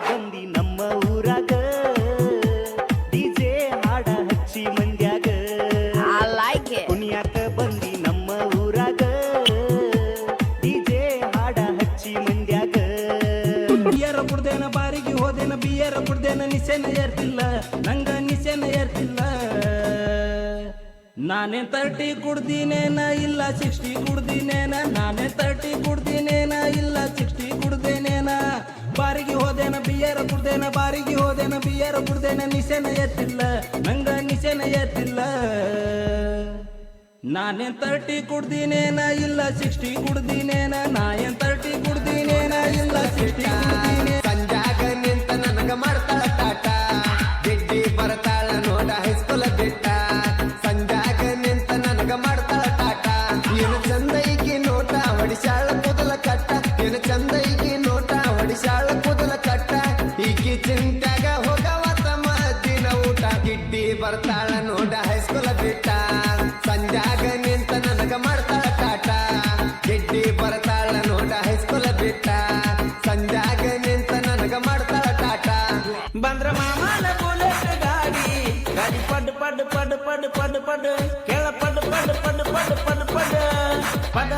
ಬಂದಿ ನಮ್ಮ ಊರಾಗ ಡಿಜೆ ಹಾಡ ಹಚ್ಚಿ ಮಂದ್ಯಾಗ ಕುಣಿಯಾಕ ಬಂದಿ ನಮ್ಮ ಊರಾಗ ಡಿಜೆ ಹಾಡ ಹಚ್ಚಿ ಮಂದ್ಯಾಗ ಬಿಯರ ಕುಡ್ದೇನ ಬಾರಿಗೆ ಹೋದೇನ ಬಿಯರ ಕುಡ್ದೇನ ನಿಸೆನ ಏರ್ತಿಲ್ಲ ನಂಗ ನಿಸೆನ ಏರ್ತಿಲ್ಲ ನಾನೇ 30 ಕುಡ್ದಿನೇನ ಇಲ್ಲ 60 ಕುಡ್ದಿನೇನ ನಾನೇ 30 ಕುಡ್ದಿನೇನ ಇಲ್ಲ 60 ಕುಡ್ದೇನೇನ ಬಾರಿಗೆ ಹೋದೇನ ಬಿಯರ ಕುಡ್ದೇನ ಬಾರಿಗೆ ಹೋದೇನ ಬಿಯರ ಕುಡ್ದೇನ ನಿಸೆನ ಎತ್ತಿಲ್ಲ ನಂಗ ನಿಸೆನ ಎತ್ತಿಲ್ಲ ನಾನೇನ್ 30 ಕುಡ್ದಿನೇನ ಇಲ್ಲ 60 ಕುಡ್ದಿನೇನ ನಾನೇನ್ 30 ಕುಡ್ದಿನೇನ ಇಲ್ಲ 60 ಕುಡ್ದಿನೇನ ಸಂಜಾಗ ನಿಂತ ನನಗ ಮಾಡ್ತಾಳ ಟಾಟ ಗಿಡ್ಡಿ ಬರ್ತಾಳ ನೋಡ ಹೈಸ್ಕೂಲ ಬಿಟ್ಟ ಸಂಜಾಗ ನಿಂತ ನನಗ ಮಾಡ್ತಾಳ ಟಾಟ ಏನು ಚಂದೈಕಿ ನೋಟ ಹೊಡಿಸಾಳ ಕೂದಲ ಕಟ್ಟ ಏನು ಚಂದೈಕಿ ನೋಟ ಹೊಡಿಸಾಳ ಕೂದಲ ಕಟ್ಟ ಈಕಿ ಚಿಂತ್ಯಾಗ ಹೋಗವತ್ತ ಮದ್ದಿನ ಊಟ ಗಿಡ್ಡಿ ಬರ್ತಾಳ ನೋಡ ಹೈಸ್ಕೂಲ ಬಿಟ್ಟ ಸಂಜಾಗ ನಿಂತ ನನಗ ಮಾಡ್ತಾಳ ಟಾಟ ಗಿಡ್ಡಿ ಬರ್ತಾಳ ನೋಡ ಹೈಸ್ಕೂಲ ಬಿಟ್ಟ ಸಂಜಾಗ ನಿಂತ ನನಗ ಮಾಡ್ತಾಳ ಟಾಟ ಬಂದ್ರ ಮಾಮನ ಬುಲೆಟ್ ಗಾಡಿ ಗಾಡಿ ಪಡ್ ಪಡ್ ಪಡ್ ಪಡ್ ಪಡ್ ಪಡ್ ಕೆಳ ಪಡ್ ಪಡ್ ಪಡ್ ಪಡ್ ಪಡ್ ಪಡ್ ಪಡ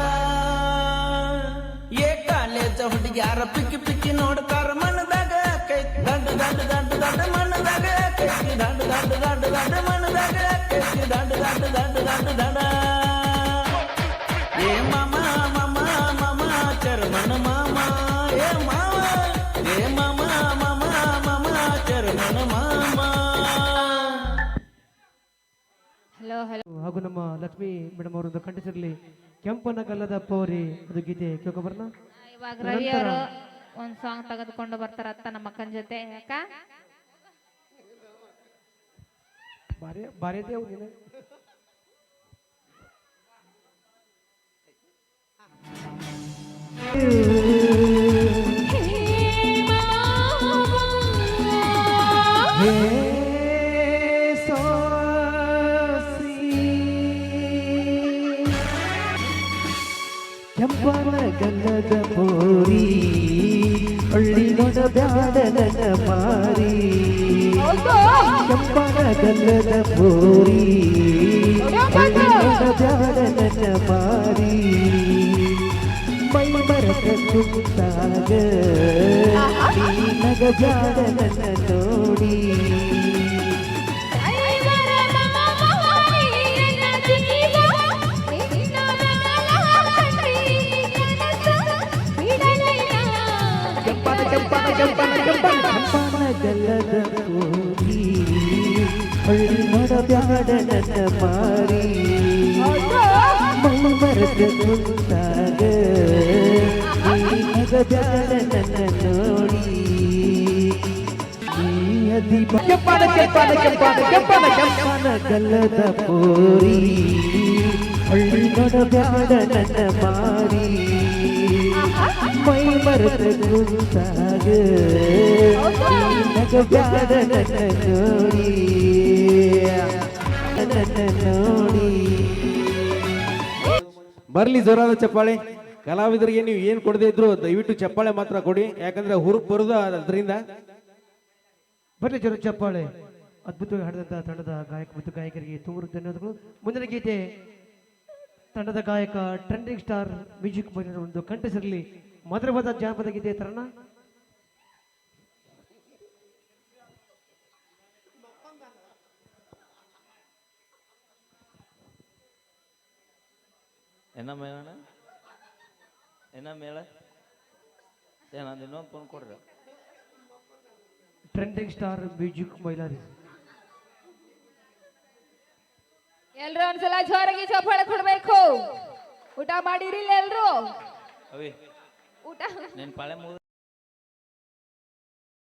ಏ ಕಾಲೇಜ ಹುಡುಗ್ಯಾರ ಪಿಕ್ಕಿ ಪಿಕ್ಕಿ ನೋಡ್ತಾರ ಮನದಾಗ ಕೈ ದಂಡ ದಂಡ ದಂಡ ದಂಡ ಮನದಾಗ ಕೈ ದಂಡ ದಂಡ ದಂಡ ದಂಡ ಮನದಾಗ ಕೈ ದಂಡ ದಂಡ ದಂಡ ದಂಡ ದಂಡ ಏ ಮಾಮ ಮಾಮ ಮಾಮ ಚರ್ಮನ ಮಾಮ ಏ ಮಾವ ಏ ಮಾಮ ಮಾಮ ಮಾಮ ಚರ್ಮನ ಮಾಮ. ಹಲೋ ಹಲೋ ಹಾಗೂ ನಮ್ಮ ಲಕ್ಷ್ಮೀ ಮೇಡಮ್ ಅವರೊಂದು ಕಂಠಿಸಿರಲಿ ಕೆಂಪನ ಗಲ್ಲದ ಪೌರಿ ಅದು ಗೀತೆ ಕೇಳ್ಕೊಬರ್ನ. ಇವಾಗ ರವಿ ಅವರು ಒಂದ್ ಸಾಂಗ್ ತೆಗೆದುಕೊಂಡು ಬರ್ತಾರತ್ತ ನಮ್ಮ ಅಕ್ಕನ ಜೊತೆ ಯಾಕ ಬಾರಿ ದೇವ್ ನೀನು ಕೆಂಪನ ಗಲ್ಲದ ಪೋರಿ ಹಳ್ಳಿ ನೋಡ ಬ್ಯಾಡ ನನ್ನ ಮಾರಿ ಕೆಂಪನ ಗಲ್ಲದ ಪೋರಿ ಹಳ್ಳಿ ನೋಡ ಬ್ಯಾಡ ನನ್ನ ಮಾರಿ ಮೈ ಮರಕ ಕುಂತಾಗ ನಗ ಬ್ಯಾಡ ನನ್ನ ನೋಡಿ ಕೆಂಪನ ಗಲ್ಲದ ಪೋರಿ ಹಳ್ಳಿ ನೋಡ ಬ್ಯಾಡ ನನ್ನ ಮಾರಿ ಮೈ ಮರಕ ಕುಂತಾಗ ನಗ ಬ್ಯಾಡ ನನ್ನ ನೋಡಿ ಕೆಂಪನ ಗಲ್ಲದ ಪೋರಿ ಹಳ್ಳಿ ನೋಡ ಬ್ಯಾಡ ನನ್ನ ಮಾರಿ ಮೈ ಮರಕ ಕುಂತಾಗ ನಗ ಬ್ಯಾಡ ನನ್ನ ನೋಡಿ ನನ್ನ ನೋಡಿ. ಬರ್ಲಿ ಜೋರಾದ ಚಪ್ಪಾಳೆ. ಕಲಾವಿದರಿಗೆ ನೀವು ಏನ್ ಕೊಡದೇ ಇದ್ರು ದಯವಿಟ್ಟು ಚಪ್ಪಾಳೆ ಮಾತ್ರ ಕೊಡಿ, ಯಾಕಂದ್ರೆ ಹುರುಪ್ ಬರುದು ಅದರಿಂದ. ಬರ್ಲಿ ಜೋರ ಚಪ್ಪಾಳೆ. ಅದ್ಭುತವಾಗಿ ಹಾಡಿದಂತಹ ತಂಡದ ಗಾಯಕ ಮತ್ತು ಗಾಯಕರಿಗೆ ತುಂಬ ಧನ್ಯವಾದಗಳು. ಮುಂದಿನ ಗೀತೆ ತಂಡದ ಗಾಯಕ ಟ್ರೆಂಡಿಂಗ್ ಸ್ಟಾರ್ ಮ್ಯೂಸಿಕ್ ಒಂದು ಕಂಠಸಿರಲಿ ಮಧುರವಾದ ಜಾನಪದ ಗೀತೆ ತರಣ. என்ன மேல என்ன மேல நான் இன்னொன்று ಫೋನ್ ಕೊಡ್ರಿ. Trending star music Mailari. ಎಲ್ರು ಒಂದ್ಸಲ ಜೋರಾಗಿ ಚಪ್ಪಾಳೆ ಕೊಡ್ಬೇಕು. ಊಟ ಮಾಡಿರಿಲ್ಲ ಎಲ್ರು? ಅವಿ ಊಟ ನಿನ್ ಪಾಳೆ ಮುಗ್ದು